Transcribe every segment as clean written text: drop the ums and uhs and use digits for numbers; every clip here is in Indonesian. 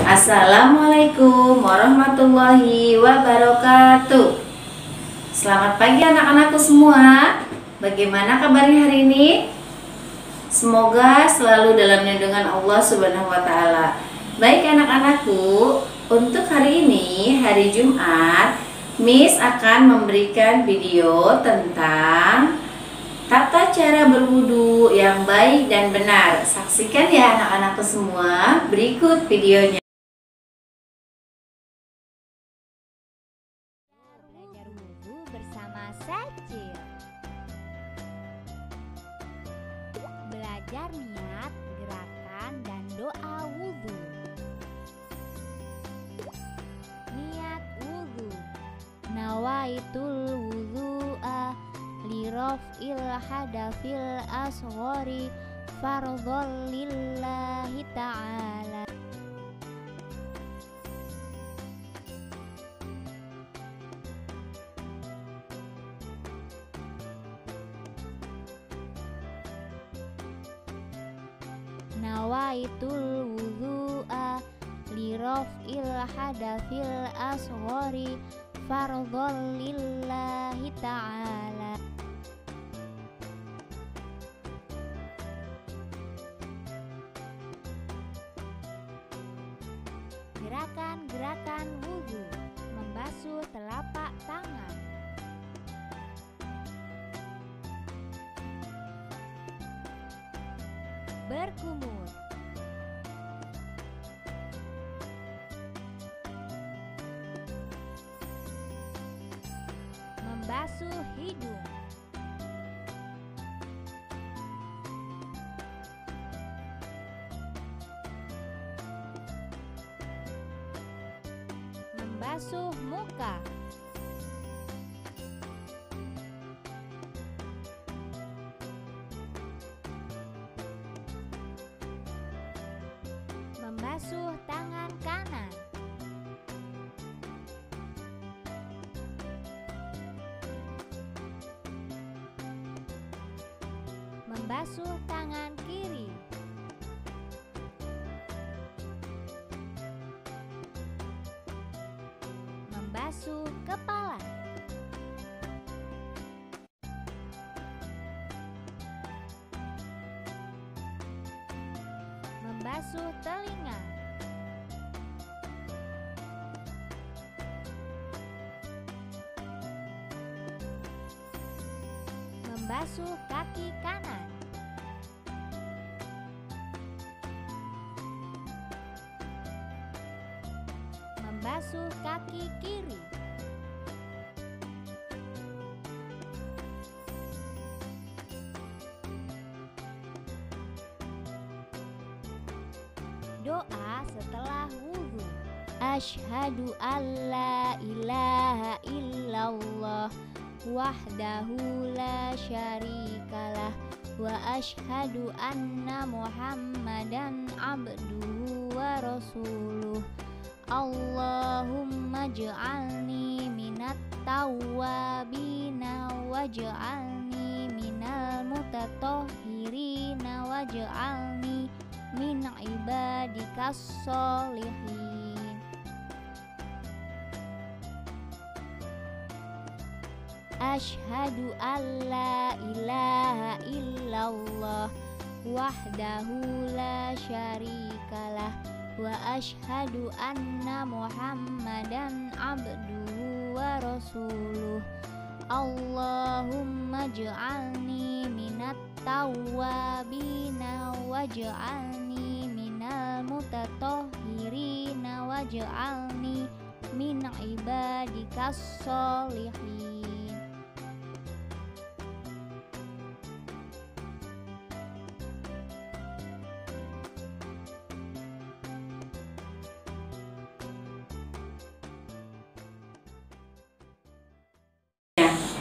Assalamualaikum warahmatullahi wabarakatuh. Selamat pagi anak-anakku semua. Bagaimana kabarnya hari ini? Semoga selalu dalam lindungan Allah Subhanahu wa Ta'ala. Baik anak-anakku, untuk hari ini, hari Jumat, Miss akan memberikan video tentang tata cara berwudu yang baik dan benar. Saksikan ya anak-anakku semua, berikut videonya. Belajar wudu bersama Sacil. Belajar niat, gerakan, dan doa wudu. Niat wudu. Nawaitul wudu'a liraf'il hadafil asghari fardhon lillahi ta'ala. Nawaitul wudu'a liraf'il hadafil asghari fardhon lillahi ta'ala. Gerakan-gerakan wudu. Membasuh telapak tangan. Berkumur. Membasuh hidung. Membasuh muka. Membasuh tangan kanan. Membasuh tangan kiri. Membasuh kepala. Membasuh telinga. Membasuh kaki kanan. Membasuh kaki kiri. Doa setelah wudu. Asyhadu alla ilaha illallah wahdahu la syarikalah wa asyhadu anna muhammadan abduhu wa rasuluh. Allahumma ja'alni minat tawwabina waj'alni minal mutatahhirina waj'alni min ibadikas sholihin. Asyhadu alla ilaha illallah wahdahu la syarikalah wa asyhadu anna muhammadan abduhu wa rasuluh. Allahumma ja'alni minat tawwabina waj'alni minal mutatahhirina waj'alni min ibadikas sholihin.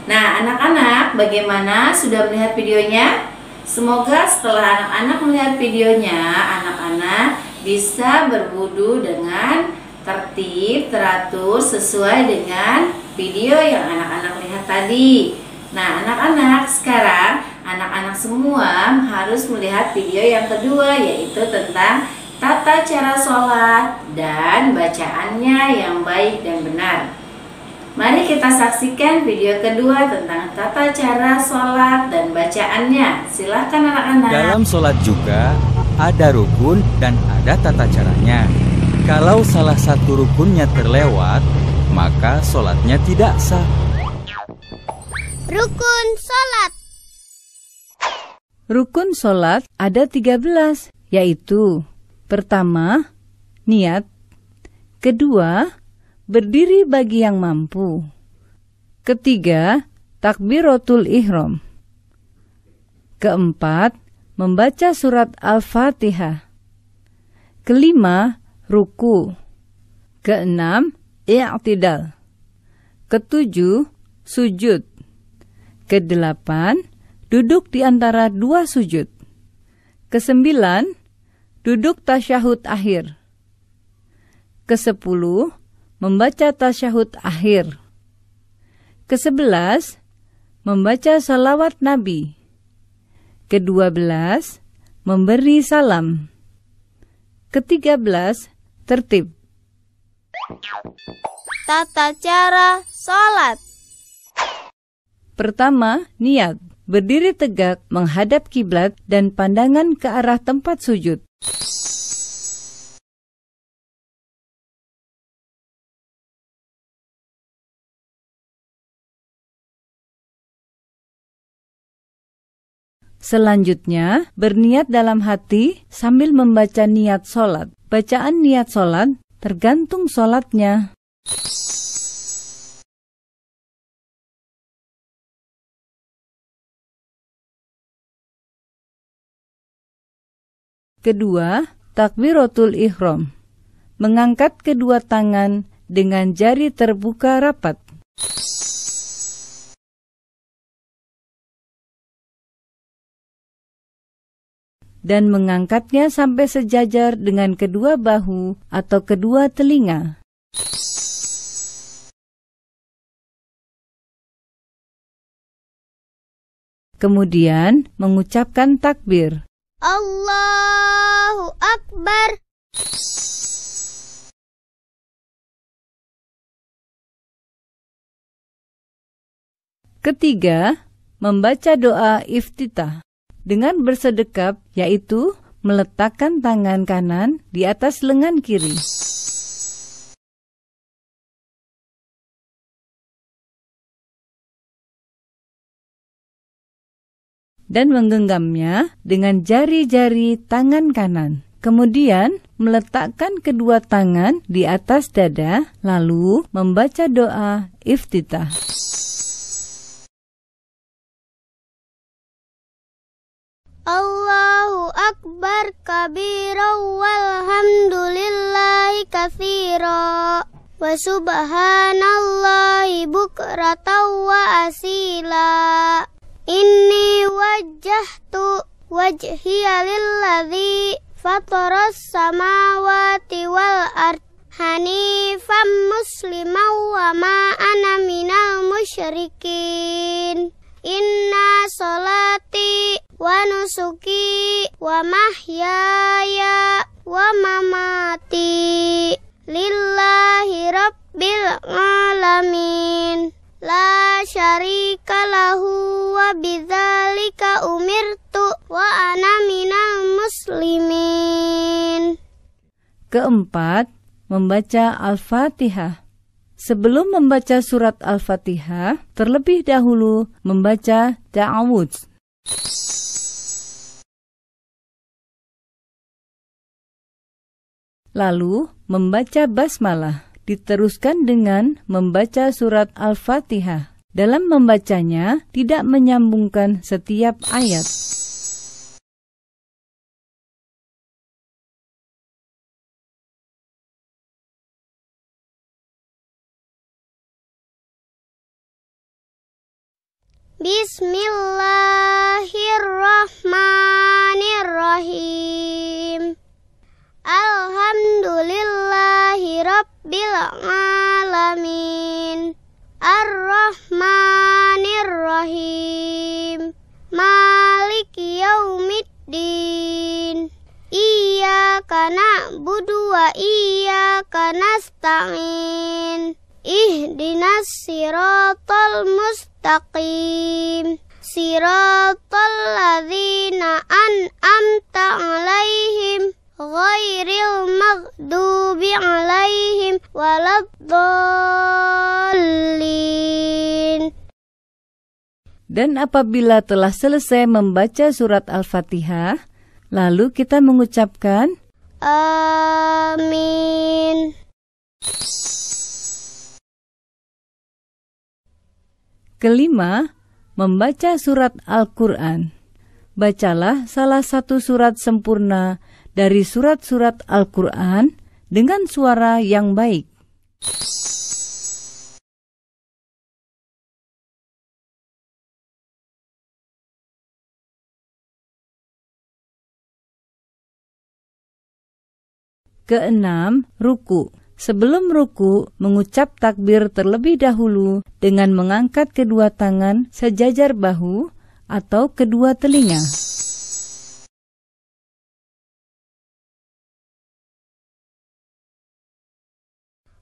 Nah anak-anak, bagaimana sudah melihat videonya? Semoga setelah anak-anak melihat videonya, anak-anak bisa berwudu dengan tertib, teratur sesuai dengan video yang anak-anak lihat tadi. Nah anak-anak, sekarang anak-anak semua harus melihat video yang kedua, yaitu tentang tata cara sholat dan dan bacaannya yang baik dan benar. Mari kita saksikan video kedua tentang tata cara sholat dan bacaannya. Silakan anak-anak. Dalam sholat juga ada rukun dan ada tata caranya. Kalau salah satu rukunnya terlewat, maka sholatnya tidak sah. Rukun sholat. Rukun sholat ada 13, yaitu pertama, niat. Kedua, berdiri bagi yang mampu. Ketiga, takbiratul ihram. Keempat, membaca surat Al-Fatihah. Kelima, ruku. Keenam, i'tidal. Ketujuh, sujud. Kedelapan, duduk di antara dua sujud. Kesembilan, duduk tasyahud akhir. Kesepuluh, membaca tasyahud akhir. Ke-11, membaca salawat Nabi. Ke-12, memberi salam. Ke-13, tertib. Tata cara sholat. Pertama, niat. Berdiri tegak menghadap kiblat dan pandangan ke arah tempat sujud. Selanjutnya, berniat dalam hati sambil membaca niat sholat. Bacaan niat sholat tergantung sholatnya. Kedua, takbiratul ihram. Mengangkat kedua tangan dengan jari terbuka rapat. Dan mengangkatnya sampai sejajar dengan kedua bahu atau kedua telinga. Kemudian mengucapkan takbir. Allahu Akbar. Ketiga, membaca doa iftitah. Dengan bersedekap, yaitu meletakkan tangan kanan di atas lengan kiri. Dan menggenggamnya dengan jari-jari tangan kanan. Kemudian meletakkan kedua tangan di atas dada, lalu membaca doa iftitah. Allahu Akbar kabira walhamdulillahi katsira wa subhanallahi bukratan wa asila. Inni wajjahtu wajhiya lilladzi fataras samawati wal ard hanifan musliman wa ma ana minal musyrikin. Inna sholati wa nusuki wa mahyaya wa mamati lillahi rabbil alamin la syarika lahu wa bidzalika umirtu wa ana minal muslimin. Keempat, membaca Al-Fatihah. Sebelum membaca surat Al-Fatihah, terlebih dahulu membaca ta'awudz. Lalu membaca basmalah, diteruskan dengan membaca surat Al-Fatihah. Dalam membacanya, tidak menyambungkan setiap ayat. Bismillahirrahmanirrahim. Alhamdulillahi rabbil alamin. Ar-Rahmanir-Rahim. Maliki yaumiddin. Iyyaka na'budu wa iyyaka iyyaka nasta'in. Ihdinas siratal mustaqim. Siratal ladzina an'amta 'alaihim ghairil maghdubi 'alaihim waladdallin. Dan apabila telah selesai membaca surat Al-Fatihah, lalu kita mengucapkan Amin. Kelima, membaca surat Al-Quran. Bacalah salah satu surat sempurna dari surat-surat Al-Quran dengan suara yang baik. Keenam, ruku. Sebelum ruku, mengucap takbir terlebih dahulu dengan mengangkat kedua tangan sejajar bahu atau kedua telinga.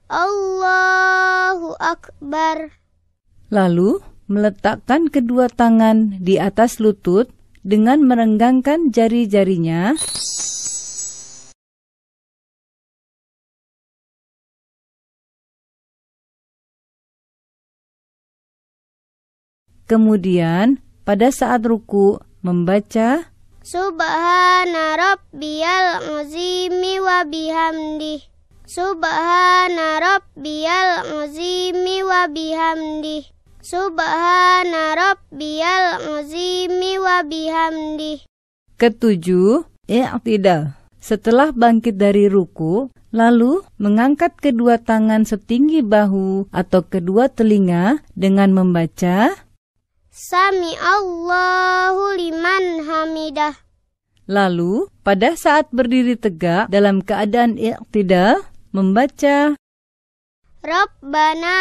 Allahu Akbar. Lalu, meletakkan kedua tangan di atas lutut dengan merenggangkan jari-jarinya. Kemudian, pada saat ruku, membaca Subhana rabbiyal azimi wa bihamdih. Subhana rabbiyal azimi wa bihamdih. Subhana rabbiyal azimi wa bihamdih. Ketujuh, i'tidal. Setelah bangkit dari ruku, lalu mengangkat kedua tangan setinggi bahu atau kedua telinga dengan membaca Sami Allahu liman hamidah. Lalu, pada saat berdiri tegak dalam keadaan i'tidal, membaca Rabbana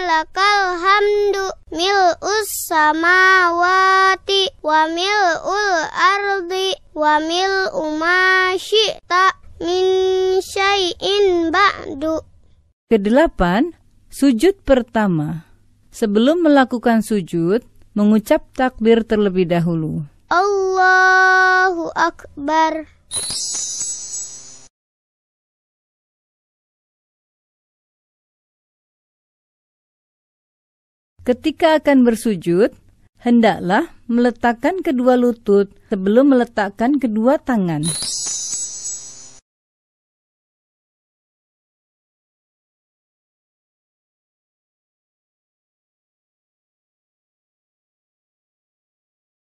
lakal hamdu mil'us samawati wa mil'ul ardi wa mil'u ma syi'ta min syai'in ba'du. Kedelapan, sujud pertama. Sebelum melakukan sujud, mengucap takbir terlebih dahulu. Allahu Akbar. Ketika akan bersujud, hendaklah meletakkan kedua lutut sebelum meletakkan kedua tangan.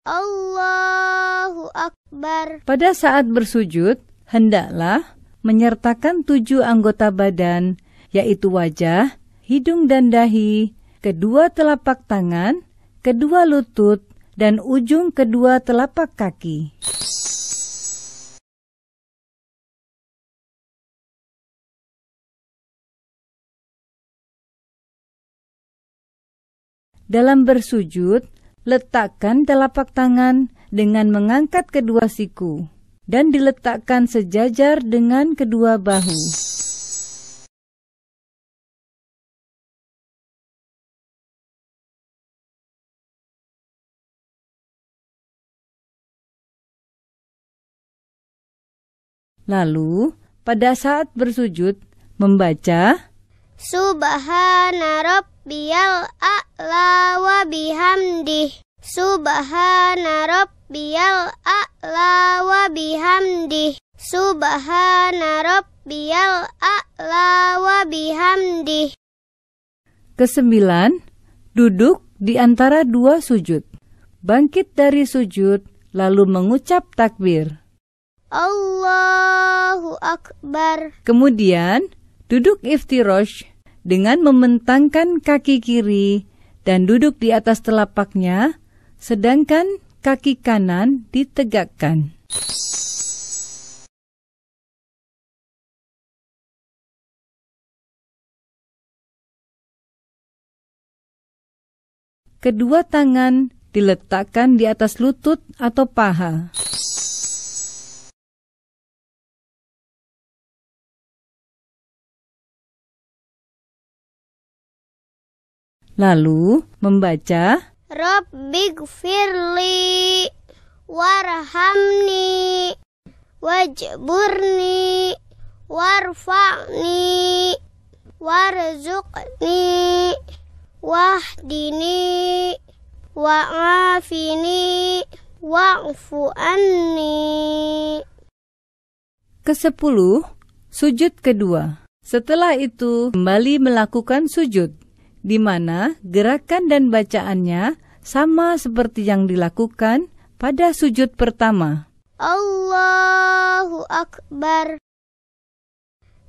Allahu Akbar. Pada saat bersujud, hendaklah menyertakan 7 anggota badan, yaitu wajah, hidung dan dahi, kedua telapak tangan, kedua lutut, dan ujung kedua telapak kaki. Dalam bersujud, letakkan telapak tangan dengan mengangkat kedua siku dan diletakkan sejajar dengan kedua bahu. Lalu, pada saat bersujud, membaca Subhana rabbiyal a'la wa bihamdih. Subhana rabbiyal a'la wa bihamdih. Subhana rabbiyal a'la wa bihamdih. Kesembilan, duduk di antara 2 sujud. Bangkit dari sujud, lalu mengucap takbir. Allahu Akbar. Kemudian, duduk iftirosh dengan membentangkan kaki kiri dan duduk di atas telapaknya, sedangkan kaki kanan ditegakkan. Kedua tangan diletakkan di atas lutut atau paha. Lalu membaca Rabbighfirli warhamni wajburni warfa'ni warzuqni wahdini wa'afini wa'fu anni. ke-10, sujud kedua. Setelah itu kembali melakukan sujud, di mana gerakan dan bacaannya sama seperti yang dilakukan pada sujud pertama. Allahu Akbar.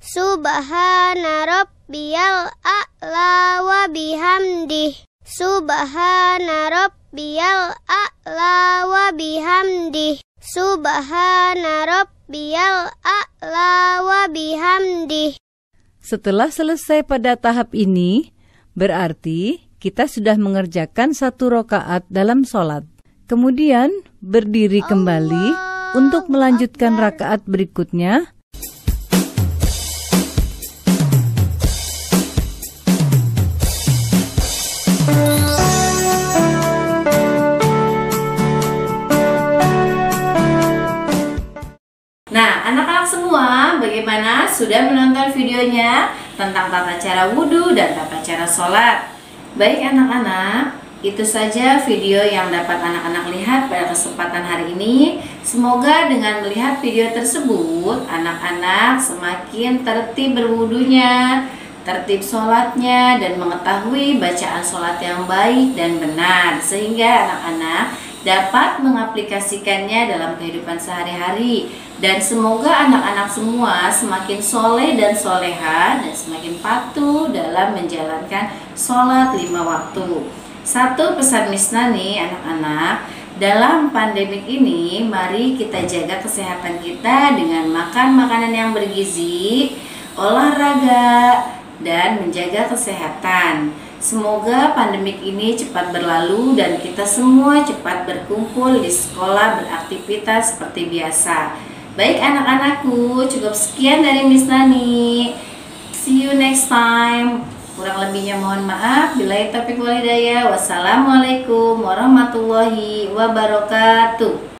Subhana rabbiyal a'la wa bihamdih. Subhana rabbiyal a'la wa bihamdih. Subhana rabbiyal a'la wa bihamdih. Setelah selesai pada tahap ini, berarti kita sudah mengerjakan 1 rakaat dalam sholat. Kemudian berdiri kembali untuk melanjutkan rakaat berikutnya. Nah, anak-anak semua, bagaimana sudah menonton videonya tentang tata cara wudhu dan tata cara sholat? Baik anak-anak, itu saja video yang dapat anak-anak lihat pada kesempatan hari ini. Semoga dengan melihat video tersebut, anak-anak semakin tertib berwudunya, tertib sholatnya, dan mengetahui bacaan sholat yang baik dan benar, sehingga anak-anak dapat mengaplikasikannya dalam kehidupan sehari-hari. Dan semoga anak-anak semua semakin soleh dan soleha dan semakin patuh dalam menjalankan sholat 5 waktu. Satu pesan Misna nih anak-anak, dalam pandemik ini mari kita jaga kesehatan kita dengan makan makanan yang bergizi, olahraga, dan menjaga kesehatan. Semoga pandemik ini cepat berlalu dan kita semua cepat berkumpul di sekolah beraktivitas seperti biasa. Baik anak-anakku, cukup sekian dari Miss Nani. See you next time. Kurang lebihnya mohon maaf. Billahi taufiq wal hidayah. Wassalamualaikum warahmatullahi wabarakatuh.